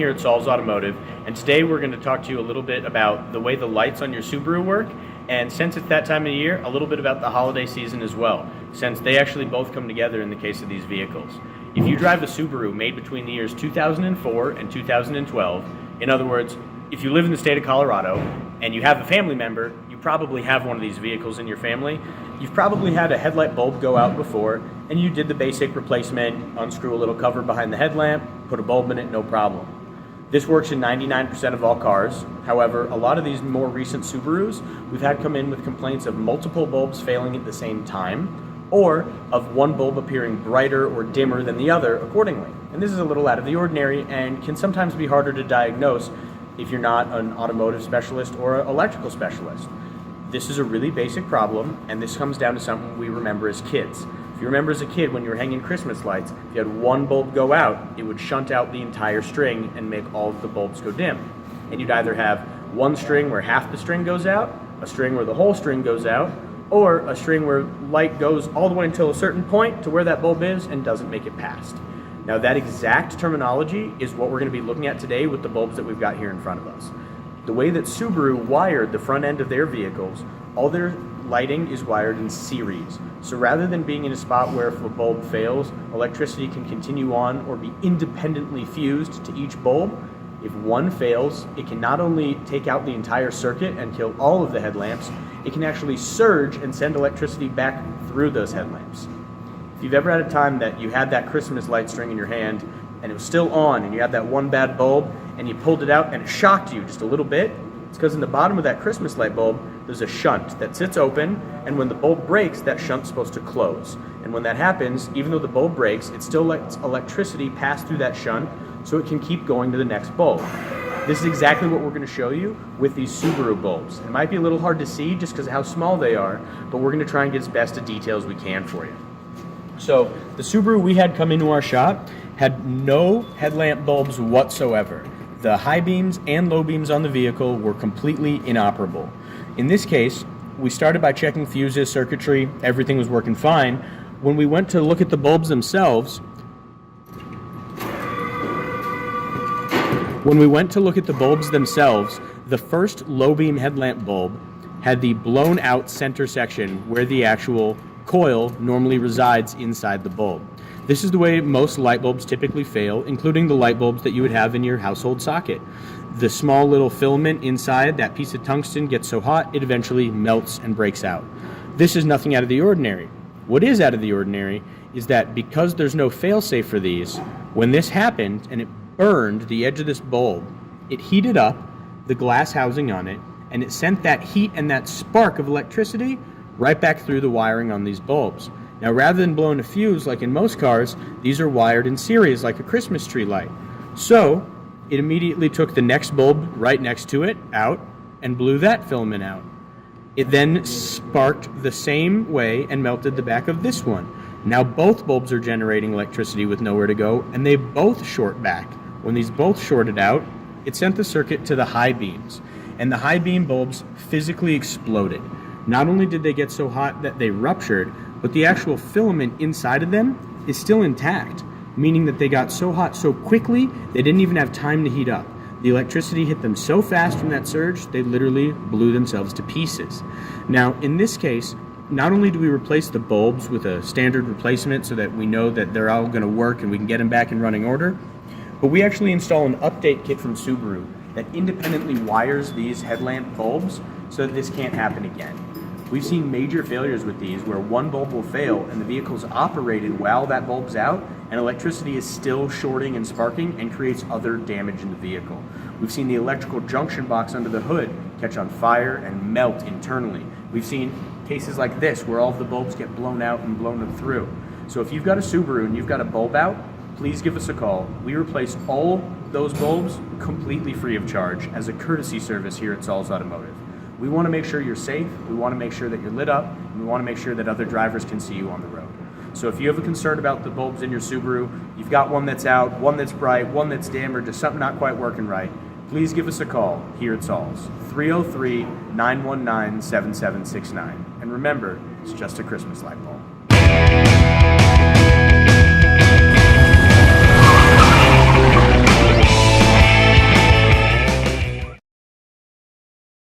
here at Saul's Automotive, and today we're going to talk to you a little bit about the way the lights on your Subaru work, and since it's that time of year, a little bit about the holiday season as well, since they actually both come together in the case of these vehicles. If you drive a Subaru made between the years 2004 and 2012, in other words, if you live in the state of Colorado and you have a family member, you probably have one of these vehicles in your family. You've probably had a headlight bulb go out before, and you did the basic replacement, unscrew a little cover behind the headlamp, put a bulb in it, no problem. This works in 99% of all cars. However, a lot of these more recent Subarus, we've had come in with complaints of multiple bulbs failing at the same time, or of one bulb appearing brighter or dimmer than the other accordingly. And this is a little out of the ordinary and can sometimes be harder to diagnose if you're not an automotive specialist or an electrical specialist. This is a really basic problem, and this comes down to something we remember as kids. If you remember as a kid when you were hanging Christmas lights, if you had one bulb go out, it would shunt out the entire string and make all of the bulbs go dim. And you'd either have one string where half the string goes out, a string where the whole string goes out, or a string where light goes all the way until a certain point to where that bulb is and doesn't make it past. Now that exact terminology is what we're going to be looking at today with the bulbs that we've got here in front of us. The way that Subaru wired the front end of their vehicles, all their lighting is wired in series. So rather than being in a spot where if a bulb fails, electricity can continue on or be independently fused to each bulb, if one fails, it can not only take out the entire circuit and kill all of the headlamps, it can actually surge and send electricity back through those headlamps. If you've ever had a time that you had that Christmas light string in your hand and it was still on and you had that one bad bulb and you pulled it out and it shocked you just a little bit, it's because in the bottom of that Christmas light bulb there's a shunt that sits open, and when the bulb breaks, that shunt's supposed to close. And when that happens, even though the bulb breaks, it still lets electricity pass through that shunt so it can keep going to the next bulb. This is exactly what we're going to show you with these Subaru bulbs. It might be a little hard to see just because of how small they are, but we're going to try and get as best of detail as we can for you. So the Subaru we had come into our shop had no headlamp bulbs whatsoever. The high beams and low beams on the vehicle were completely inoperable. In this case, we started by checking fuses, circuitry, everything was working fine. When we went to look at the bulbs themselves, the first low beam headlamp bulb had the blown out center section where the actual coil normally resides inside the bulb. This is the way most light bulbs typically fail, including the light bulbs that you would have in your household socket. The small little filament inside that piece of tungsten gets so hot it eventually melts and breaks out. This is nothing out of the ordinary. What is out of the ordinary is that because there's no fail-safe for these, when this happened and it burned the edge of this bulb, it heated up the glass housing on it, and it sent that heat and that spark of electricity right back through the wiring on these bulbs. Now, rather than blowing a fuse like in most cars, these are wired in series like a Christmas tree light. So it immediately took the next bulb right next to it out and blew that filament out. It then sparked the same way and melted the back of this one. Now both bulbs are generating electricity with nowhere to go, and they both short back. When these both shorted out, it sent the circuit to the high beams, and the high beam bulbs physically exploded. Not only did they get so hot that they ruptured, but the actual filament inside of them is still intact, meaning that they got so hot so quickly they didn't even have time to heat up. The electricity hit them so fast from that surge, they literally blew themselves to pieces. Now, in this case, not only do we replace the bulbs with a standard replacement so that we know that they're all going to work and we can get them back in running order, but we actually install an update kit from Subaru that independently wires these headlamp bulbs so that this can't happen again. We've seen major failures with these where one bulb will fail and the vehicle's operated while that bulb's out and electricity is still shorting and sparking and creates other damage in the vehicle. We've seen the electrical junction box under the hood catch on fire and melt internally. We've seen cases like this where all of the bulbs get blown out and blown through. So if you've got a Subaru and you've got a bulb out, please give us a call. We replace all those bulbs completely free of charge as a courtesy service here at Saul's Automotive. We want to make sure you're safe, we want to make sure that you're lit up, and we want to make sure that other drivers can see you on the road. So if you have a concern about the bulbs in your Subaru, you've got one that's out, one that's bright, one that's dim, or just something not quite working right, please give us a call here at Saul's, 303-919-7769. And remember, it's just a Christmas light bulb.